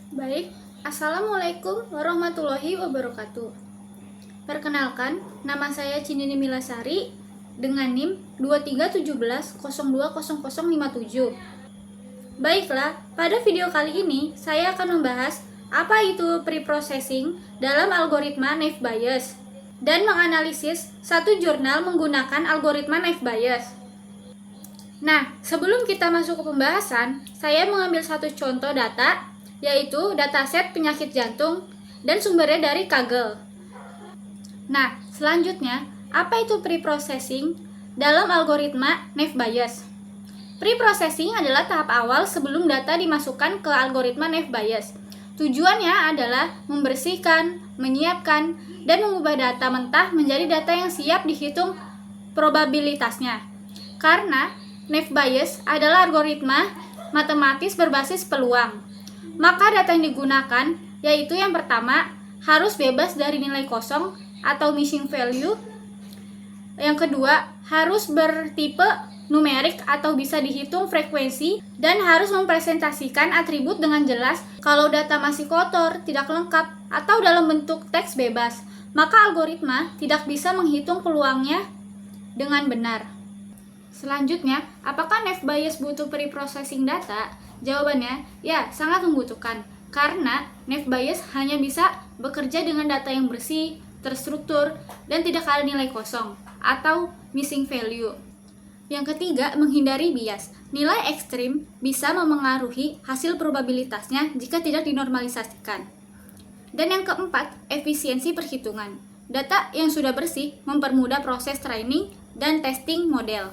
Baik, Assalamualaikum warahmatullahi wabarakatuh. Perkenalkan, nama saya Cindini Milasari dengan NIM 2317020057. Baiklah, pada video kali ini saya akan membahas apa itu pre-processing dalam algoritma Naive Bayes dan menganalisis satu jurnal menggunakan algoritma Naive Bayes. Nah, sebelum kita masuk ke pembahasan, saya mengambil satu contoh data, yaitu dataset penyakit jantung dan sumbernya dari Kaggle. Nah, selanjutnya, apa itu pre-processing dalam algoritma Naive Bayes? Pre-processing adalah tahap awal sebelum data dimasukkan ke algoritma Naive Bayes. Tujuannya adalah membersihkan, menyiapkan, dan mengubah data mentah menjadi data yang siap dihitung probabilitasnya. Karena Naive Bayes adalah algoritma matematis berbasis peluang, maka data yang digunakan yaitu yang pertama harus bebas dari nilai kosong atau missing value. Yang kedua harus bertipe numerik atau bisa dihitung frekuensi dan harus mempresentasikan atribut dengan jelas. Kalau data masih kotor, tidak lengkap, atau dalam bentuk teks bebas, maka algoritma tidak bisa menghitung peluangnya dengan benar. Selanjutnya, apakah Naive Bayes butuh pre-processing data? Jawabannya, ya, sangat membutuhkan. Karena Naive Bayes hanya bisa bekerja dengan data yang bersih, terstruktur, dan tidak ada nilai kosong atau missing value. Yang ketiga, menghindari bias. Nilai ekstrim bisa memengaruhi hasil probabilitasnya jika tidak dinormalisasikan. Dan yang keempat, efisiensi perhitungan. Data yang sudah bersih mempermudah proses training dan testing model.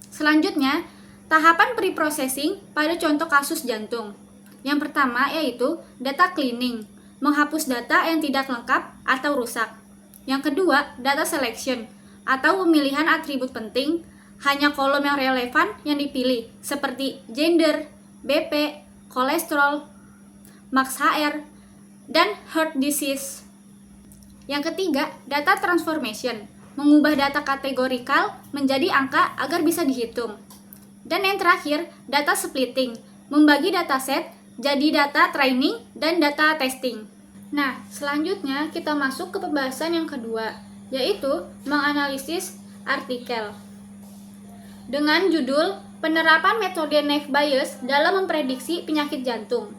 Selanjutnya, tahapan pre-processing pada contoh kasus jantung. Yang pertama yaitu data cleaning, menghapus data yang tidak lengkap atau rusak. Yang kedua, data selection, atau pemilihan atribut penting, hanya kolom yang relevan yang dipilih, seperti gender, BP, kolesterol, max HR, dan heart disease. Yang ketiga, data transformation, mengubah data kategorikal menjadi angka agar bisa dihitung. Dan yang terakhir, data splitting, membagi dataset jadi data training dan data testing. Nah, selanjutnya kita masuk ke pembahasan yang kedua, yaitu menganalisis artikel. Dengan judul Penerapan Metode Naive Bayes dalam Memprediksi Penyakit Jantung.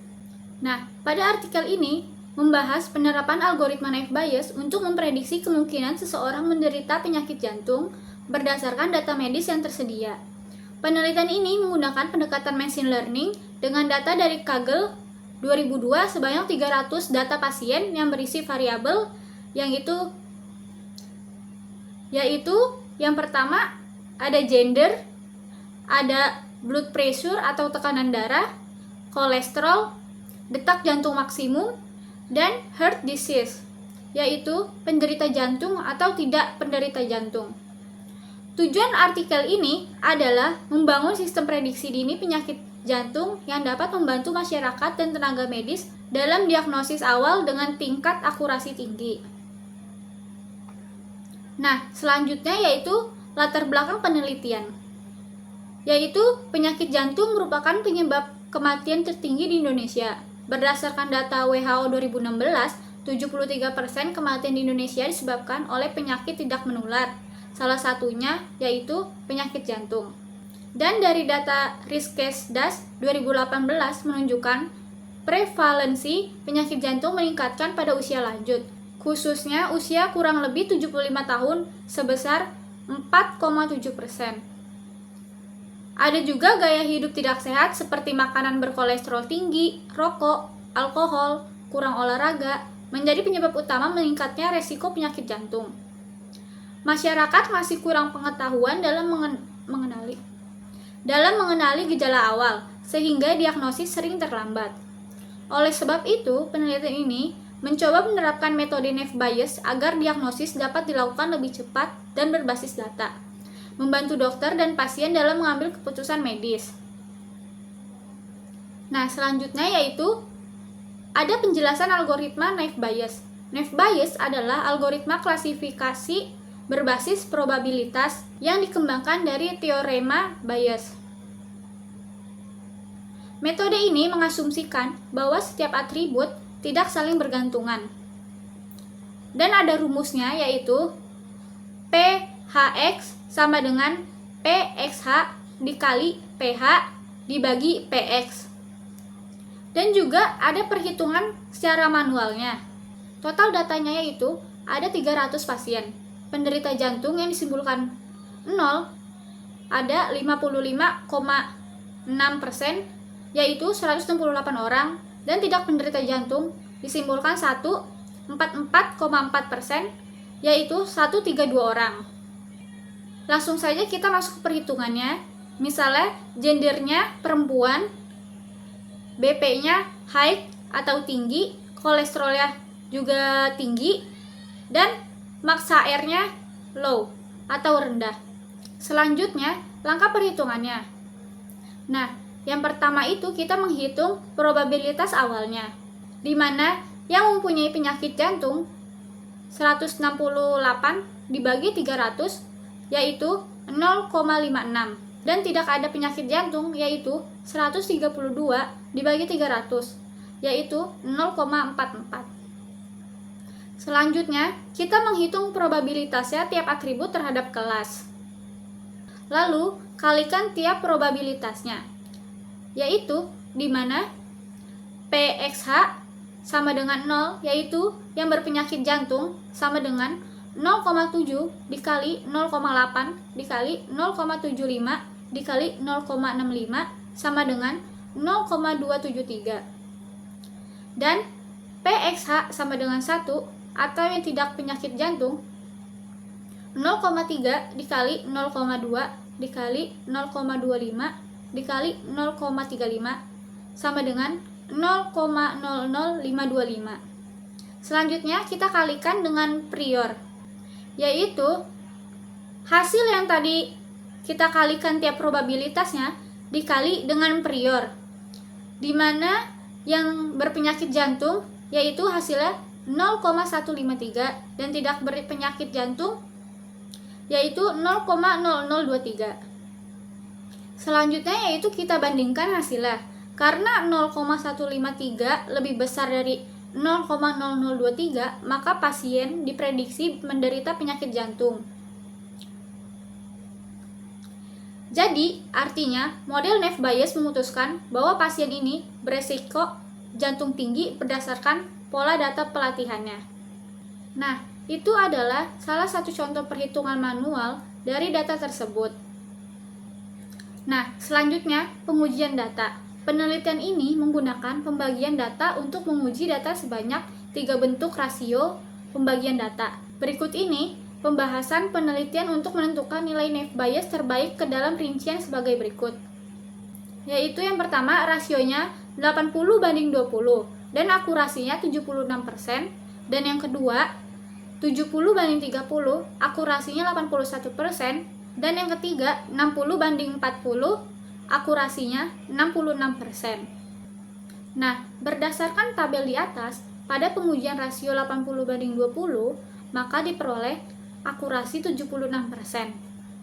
Nah, pada artikel ini membahas penerapan algoritma Naive Bayes untuk memprediksi kemungkinan seseorang menderita penyakit jantung berdasarkan data medis yang tersedia. Penelitian ini menggunakan pendekatan machine learning dengan data dari Kaggle 2002 sebanyak 300 data pasien yang berisi variabel yaitu yang pertama ada gender, ada blood pressure atau tekanan darah, kolesterol, detak jantung maksimum, dan heart disease, yaitu penderita jantung atau tidak penderita jantung. Tujuan artikel ini adalah membangun sistem prediksi dini penyakit jantung yang dapat membantu masyarakat dan tenaga medis dalam diagnosis awal dengan tingkat akurasi tinggi. Nah, selanjutnya yaitu latar belakang penelitian, yaitu penyakit jantung merupakan penyebab kematian tertinggi di Indonesia. Berdasarkan data WHO 2016, 73% kematian di Indonesia disebabkan oleh penyakit tidak menular. Salah satunya yaitu penyakit jantung. Dan dari data Riskesdas 2018 menunjukkan prevalensi penyakit jantung meningkatkan pada usia lanjut, khususnya usia kurang lebih 75 tahun sebesar 4,7%. Ada juga gaya hidup tidak sehat seperti makanan berkolesterol tinggi, rokok, alkohol, kurang olahraga, menjadi penyebab utama meningkatnya resiko penyakit jantung. Masyarakat masih kurang pengetahuan dalam mengenali gejala awal, sehingga diagnosis sering terlambat. Oleh sebab itu, penelitian ini mencoba menerapkan metode Naive Bayes agar diagnosis dapat dilakukan lebih cepat dan berbasis data, membantu dokter dan pasien dalam mengambil keputusan medis. Nah, selanjutnya yaitu ada penjelasan algoritma Naive Bayes. Naive Bayes adalah algoritma klasifikasi berbasis probabilitas yang dikembangkan dari teorema Bayes. Metode ini mengasumsikan bahwa setiap atribut tidak saling bergantungan. Dan ada rumusnya, yaitu PHX sama dengan PXH dikali PH dibagi PX. Dan juga ada perhitungan secara manualnya. Total datanya yaitu ada 300 pasien. Penderita jantung yang disimpulkan 0 ada 55,6%, yaitu 168 orang, dan tidak penderita jantung disimpulkan 1 44,4%, yaitu 132 orang. Langsung saja kita masuk ke perhitungannya. Misalnya gendernya perempuan, BP-nya high atau tinggi, kolesterolnya juga tinggi, dan maks HR-nya low atau rendah. Selanjutnya, langkah perhitungannya. Nah, yang pertama itu kita menghitung probabilitas awalnya, di mana yang mempunyai penyakit jantung 168 dibagi 300 yaitu 0,56, dan tidak ada penyakit jantung yaitu 132 dibagi 300 yaitu 0,44. Selanjutnya, kita menghitung probabilitasnya tiap atribut terhadap kelas. Lalu, kalikan tiap probabilitasnya, yaitu di mana PXH sama dengan 0, yaitu yang berpenyakit jantung sama dengan 0,7 dikali 0,8 dikali 0,75 dikali 0,65 sama dengan 0,273. Dan PXH sama dengan 1 atau yang tidak penyakit jantung 0,3 dikali 0,2 dikali 0,25 dikali 0,35 sama dengan 0,00525. Selanjutnya kita kalikan dengan prior, yaitu hasil yang tadi kita kalikan tiap probabilitasnya dikali dengan prior, di mana yang berpenyakit jantung yaitu hasilnya 0,153 dan tidak berpenyakit jantung yaitu 0,0023. Selanjutnya yaitu kita bandingkan hasilnya. Karena 0,153 lebih besar dari 0,0023, maka pasien diprediksi menderita penyakit jantung. Jadi, artinya model Neve Bayes memutuskan bahwa pasien ini beresiko jantung tinggi berdasarkan pola data pelatihannya. Nah, itu adalah salah satu contoh perhitungan manual dari data tersebut. Nah, selanjutnya pengujian data. Penelitian ini menggunakan pembagian data untuk menguji data sebanyak 3 bentuk rasio pembagian data. Berikut ini pembahasan penelitian untuk menentukan nilai Neve Bayes terbaik ke dalam rincian sebagai berikut. Yaitu yang pertama, rasionya 80/20 dan akurasinya 76%, dan yang kedua 70/30, akurasinya 81%, dan yang ketiga 60/40, akurasinya 66%. Nah, berdasarkan tabel di atas, pada pengujian rasio 80/20, maka diperoleh akurasi 76%.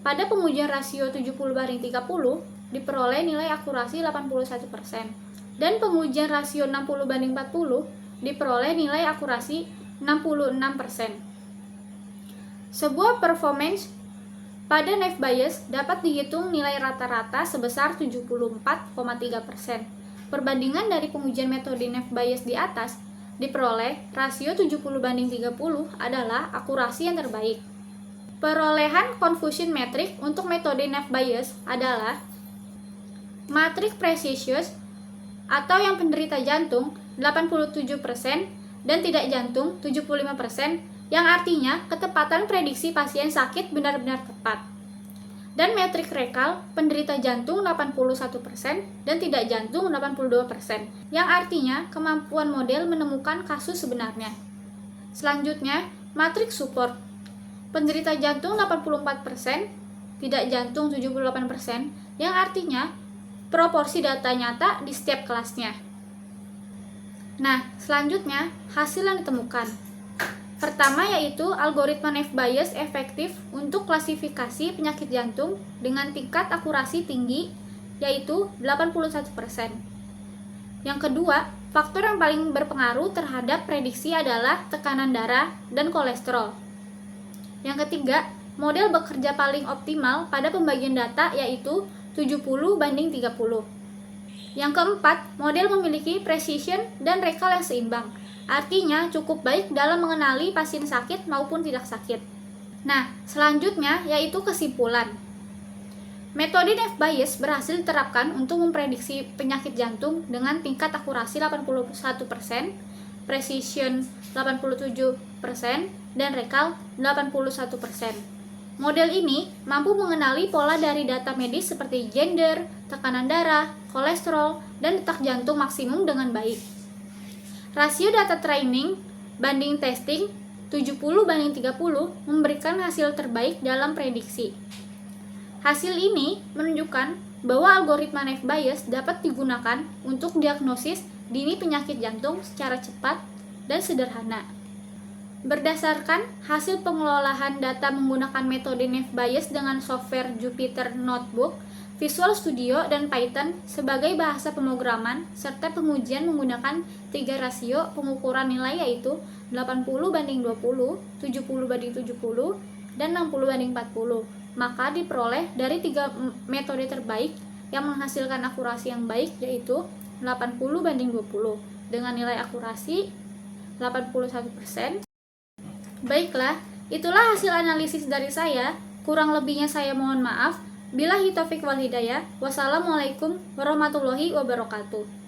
Pada pengujian rasio 70/30, diperoleh nilai akurasi 81%. Dan pengujian rasio 60/40, diperoleh nilai akurasi 66%. Sebuah performance pada Neve Bayes dapat dihitung nilai rata-rata sebesar 74,3%. Perbandingan dari pengujian metode Neve Bayes di atas diperoleh rasio 70/30 adalah akurasi yang terbaik. Perolehan confusion metric untuk metode Neve Bayes adalah matriks presisius atau yang penderita jantung 87% dan tidak jantung 75%, yang artinya ketepatan prediksi pasien sakit benar-benar tepat. Dan metrik rekal, penderita jantung 81% dan tidak jantung 82%, yang artinya kemampuan model menemukan kasus sebenarnya. Selanjutnya, matrik support, penderita jantung 84%, tidak jantung 78%, yang artinya proporsi data nyata di setiap kelasnya. Nah, selanjutnya hasil yang ditemukan. Pertama yaitu algoritma Neve Bayes efektif untuk klasifikasi penyakit jantung dengan tingkat akurasi tinggi yaitu 81%. Yang kedua, faktor yang paling berpengaruh terhadap prediksi adalah tekanan darah dan kolesterol. Yang ketiga, model bekerja paling optimal pada pembagian data yaitu 70:30. Yang keempat, model memiliki precision dan rekal yang seimbang. Artinya cukup baik dalam mengenali pasien sakit maupun tidak sakit. Nah, selanjutnya yaitu kesimpulan. Metode Naive Bayes berhasil diterapkan untuk memprediksi penyakit jantung dengan tingkat akurasi 81%, precision 87%, dan rekal 81%. Model ini mampu mengenali pola dari data medis seperti gender, tekanan darah, kolesterol, dan detak jantung maksimum dengan baik. Rasio data training banding testing 70:30 memberikan hasil terbaik dalam prediksi. Hasil ini menunjukkan bahwa algoritma Naive Bayes dapat digunakan untuk diagnosis dini penyakit jantung secara cepat dan sederhana. Berdasarkan hasil pengelolaan data menggunakan metode Naive Bayes dengan software Jupyter Notebook, Visual Studio, dan Python sebagai bahasa pemrograman, serta pengujian menggunakan 3 rasio pengukuran nilai yaitu 80:20, 70:70, dan 60:40. Maka diperoleh dari 3 metode terbaik yang menghasilkan akurasi yang baik yaitu 80:20 dengan nilai akurasi 81%. Baiklah, itulah hasil analisis dari saya. Kurang lebihnya saya mohon maaf. Billahi taufiq wal hidayah. Wassalamualaikum warahmatullahi wabarakatuh.